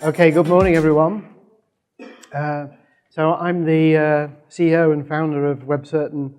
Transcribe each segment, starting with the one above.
Okay, good morning, everyone. So I'm the CEO and founder of Webcertain,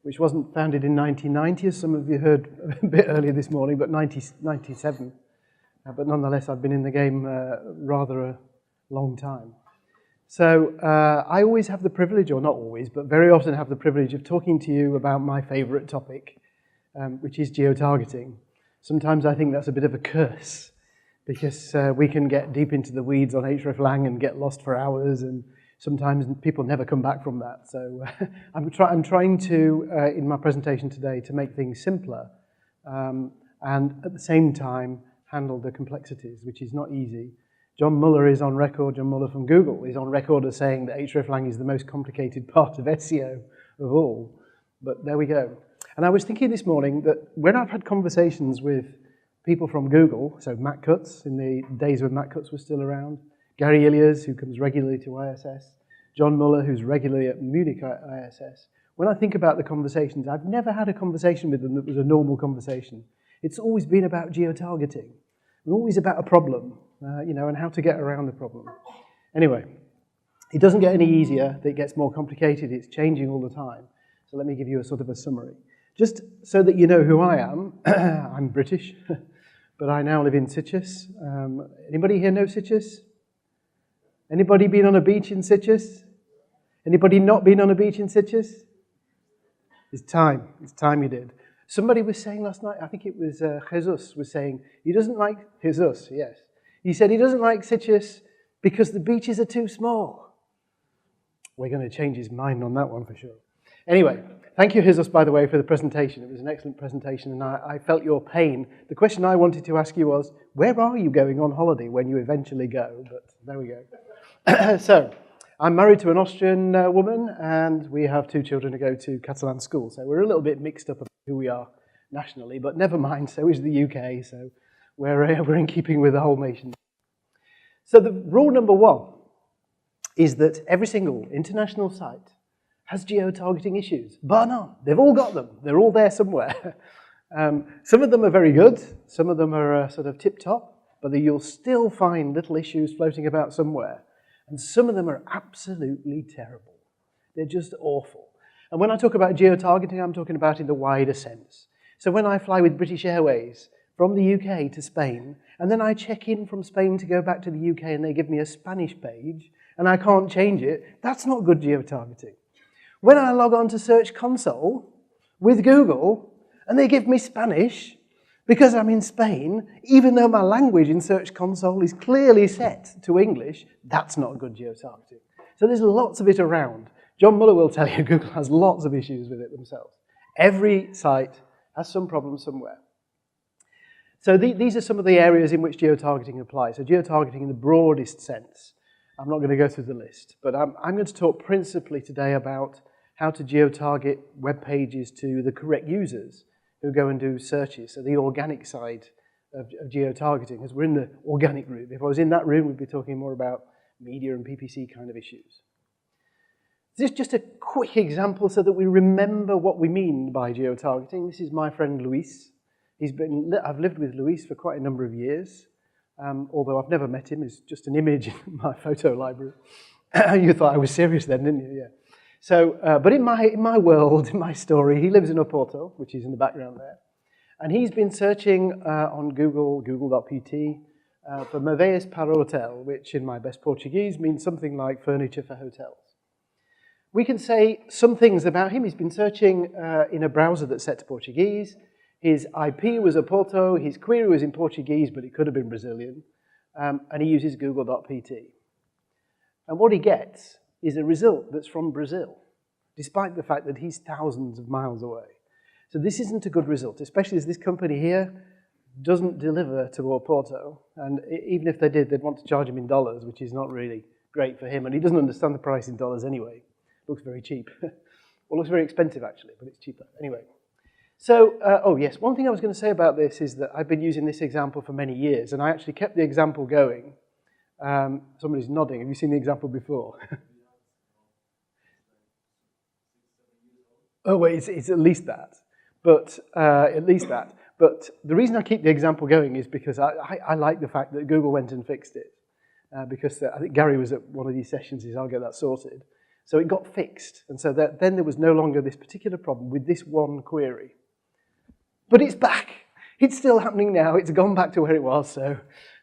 which wasn't founded in 1990, as some of you heard a bit earlier this morning, but 97. But nonetheless, I've been in the game rather a long time. So I always have the privilege, or not always, but very often have the privilege of talking to you about my favorite topic, which is geo-targeting. Sometimes I think that's a bit of a curse, because we can get deep into the weeds on hreflang and get lost for hours, and sometimes people never come back from that. So I'm trying to, in my presentation today, to make things simpler and at the same time handle the complexities, which is not easy. John Muller is on record, John Muller from Google, is on record as saying that hreflang is the most complicated part of SEO of all. But there we go. And I was thinking this morning that when I've had conversations with people from Google, so Matt Cutts, in the days when Matt Cutts was still around, Gary Illiers, who comes regularly to ISS, John Muller, who's regularly at Munich ISS. When I think about the conversations, I've never had a conversation with them that was a normal conversation. It's always been about geo-targeting, and always about a problem, and how to get around the problem. Anyway, it doesn't get any easier, it gets more complicated, it's changing all the time. So let me give you a sort of a summary. Just so that you know who I am, I'm British, but I now live in Sitges. Anybody here know Sitges? Anybody been on a beach in Sitges? Anybody not been on a beach in Sitges? It's time you did. Somebody was saying last night, I think it was Jesus, was saying, he doesn't like, Jesus, yes. He said he doesn't like Sitges because the beaches are too small. We're going to change his mind on that one for sure. Anyway, thank you, Jesus, by the way, for the presentation. It was an excellent presentation, and I felt your pain. The question I wanted to ask you was, where are you going on holiday when you eventually go? But there we go. So, I'm married to an Austrian woman, and we have 2 children who go to Catalan school. So we're a little bit mixed up about who we are nationally, but never mind, so is the UK, so we're in keeping with the whole nation. So the rule number 1 is that every single international site has geo-targeting issues, bar none. They've all got them. They're all there somewhere. Some of them are very good. Some of them are sort of tip-top, but you'll still find little issues floating about somewhere. And some of them are absolutely terrible. They're just awful. And when I talk about geo-targeting, I'm talking about in the wider sense. So when I fly with British Airways from the UK to Spain, and then I check in from Spain to go back to the UK and they give me a Spanish page, and I can't change it, that's not good geo-targeting. When I log on to Search Console with Google and they give me Spanish because I'm in Spain, even though my language in Search Console is clearly set to English, that's not good geo-targeting. So there's lots of it around. John Muller will tell you Google has lots of issues with it themselves. Every site has some problem somewhere. So these are some of the areas in which geo-targeting applies. So geo-targeting in the broadest sense. I'm not going to go through the list, but I'm going to talk principally today about how to geo-target web pages to the correct users who go and do searches, so the organic side of geo-targeting, because we're in the organic room. If I was in that room, we'd be talking more about media and PPC kind of issues. This is just a quick example so that we remember what we mean by geo-targeting. This is my friend Luis. I've lived with Luis for quite a number of years, although I've never met him. It's just an image in my photo library. You thought I was serious then, didn't you? Yeah. So, but in my world, in my story, he lives in Oporto, which is in the background there. And he's been searching on Google, google.pt, for móveis para hotel, which in my best Portuguese means something like furniture for hotels. We can say some things about him. He's been searching in a browser that's set to Portuguese. His IP was Oporto, his query was in Portuguese, but it could have been Brazilian. And he uses google.pt. And what he gets is a result that's from Brazil, despite the fact that he's thousands of miles away. So this isn't a good result, especially as this company here doesn't deliver to Oporto. And even if they did, they'd want to charge him in dollars, which is not really great for him. And he doesn't understand the price in dollars anyway. Looks very cheap. Well, looks very expensive, actually, but it's cheaper. Anyway. So, oh yes, one thing I was going to say about this is that I've been using this example for many years, and I actually kept the example going. Somebody's nodding. Have you seen the example before? Oh, wait, it's at least that. But But the reason I keep the example going is because I like the fact that Google went and fixed it. because I think Gary was at one of these sessions, he said, I'll get that sorted. So it got fixed, and so then there was no longer this particular problem with this one query. But it's back. It's still happening now. It's gone back to where it was, so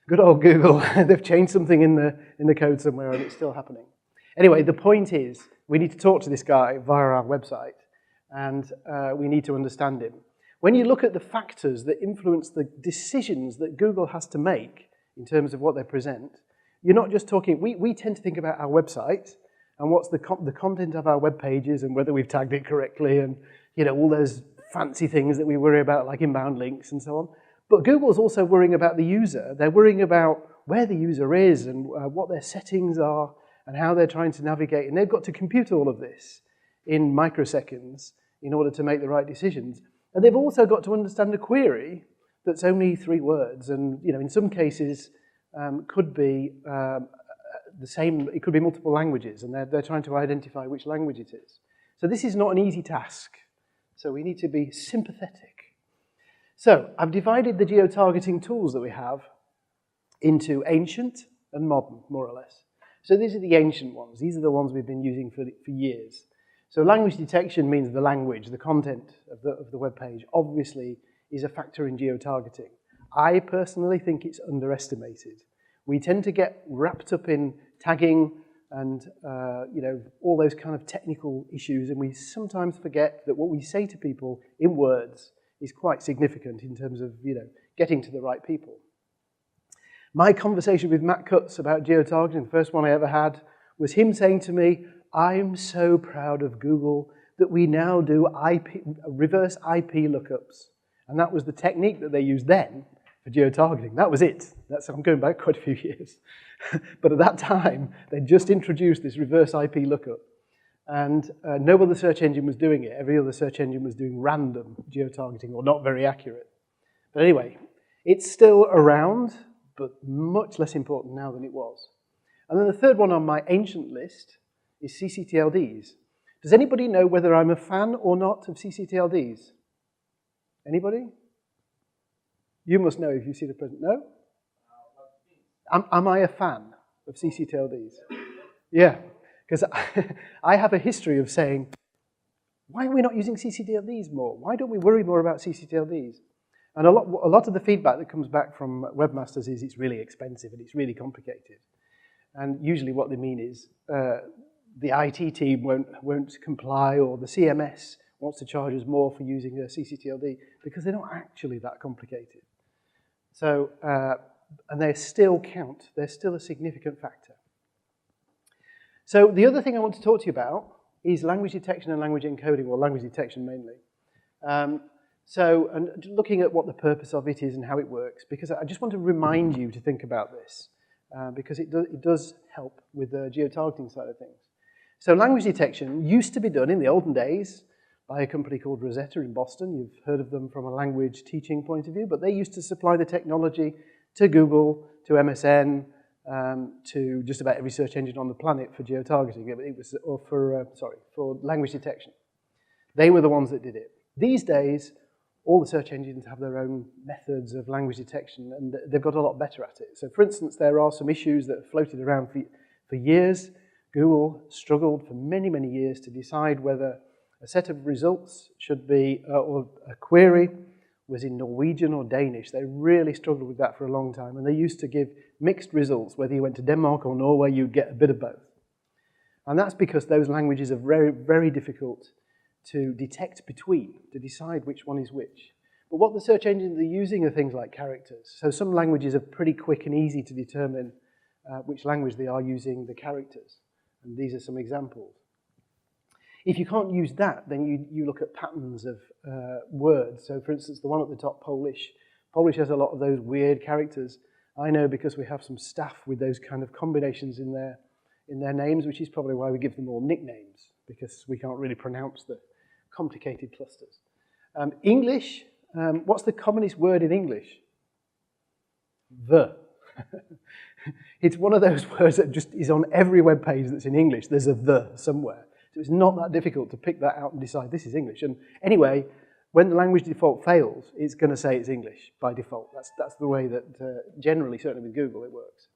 good old Google. They've changed something in the code somewhere, and it's still happening. Anyway, the point is, we need to talk to this guy via our website, and we need to understand him. When you look at the factors that influence the decisions that Google has to make in terms of what they present, you're not just talking, we tend to think about our website and what's the content of our web pages and whether we've tagged it correctly and all those fancy things that we worry about like inbound links and so on. But Google's also worrying about the user. They're worrying about where the user is and what their settings are and how they're trying to navigate. And they've got to compute all of this in microseconds in order to make the right decisions. And they've also got to understand a query that's only 3 words and in some cases could be the same, it could be multiple languages, and they're trying to identify which language it is. So this is not an easy task. So we need to be sympathetic. So I've divided the geotargeting tools that we have into ancient and modern, more or less. So these are the ancient ones. These are the ones we've been using for years. So language detection means the language, the content of the web page, obviously is a factor in geotargeting. I personally think it's underestimated. We tend to get wrapped up in tagging and all those kind of technical issues, and we sometimes forget that what we say to people in words is quite significant in terms of getting to the right people. My conversation with Matt Cutts about geotargeting, the first one I ever had, was him saying to me, I'm so proud of Google that we now do reverse IP lookups. And that was the technique that they used then for geotargeting. That was it. I'm going back quite a few years. But at that time, they just introduced this reverse IP lookup. And no other search engine was doing it. Every other search engine was doing random geotargeting, or not very accurate. But anyway, it's still around, but much less important now than it was. And then the third one on my ancient list is CCTLDs. Does anybody know whether I'm a fan or not of CCTLDs? Anybody? You must know if you see the present. No? Am I a fan of CCTLDs? Yeah, because I have a history of saying, why are we not using CCTLDs more? Why don't we worry more about CCTLDs? And a lot of the feedback that comes back from webmasters is it's really expensive and it's really complicated. And usually what they mean is the IT team won't comply, or the CMS wants to charge us more for using a CCTLD because they're not actually that complicated. So, and they still count. They're still a significant factor. So the other thing I want to talk to you about is language detection and language encoding, or language detection mainly. And looking at what the purpose of it is and how it works, because I just want to remind you to think about this, because it does help with the geotargeting side of things. So language detection used to be done in the olden days by a company called Rosetta in Boston. You've heard of them from a language teaching point of view, but they used to supply the technology to Google, to MSN, to just about every search engine on the planet for geotargeting. It was, for language detection. They were the ones that did it. These days, all the search engines have their own methods of language detection, and they've got a lot better at it. So for instance, there are some issues that have floated around for years. Google struggled for many, many years to decide whether a set of results should be, or a query was in Norwegian or Danish. They really struggled with that for a long time, and they used to give mixed results. Whether you went to Denmark or Norway, you'd get a bit of both. And that's because those languages are very, very difficult to detect between, to decide which one is which. But what the search engines are using are things like characters. So some languages are pretty quick and easy to determine which language they are using the characters. And these are some examples. If you can't use that, then you look at patterns of words. So for instance, the one at the top, Polish. Polish has a lot of those weird characters. I know because we have some staff with those kind of combinations in their names, which is probably why we give them all nicknames, because we can't really pronounce the complicated clusters. English, what's the commonest word in English? The. It's one of those words that just is on every web page that's in English. There's a the somewhere. So it's not that difficult to pick that out and decide this is English. And anyway, when the language default fails, it's going to say it's English by default. That's the way that generally, certainly with Google, it works.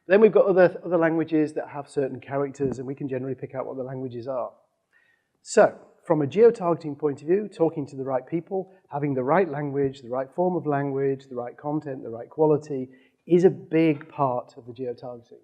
Then we've got other languages that have certain characters, and we can generally pick out what the languages are. So, from a geo-targeting point of view, talking to the right people, having the right language, the right form of language, the right content, the right quality, is a big part of the geo-targeting.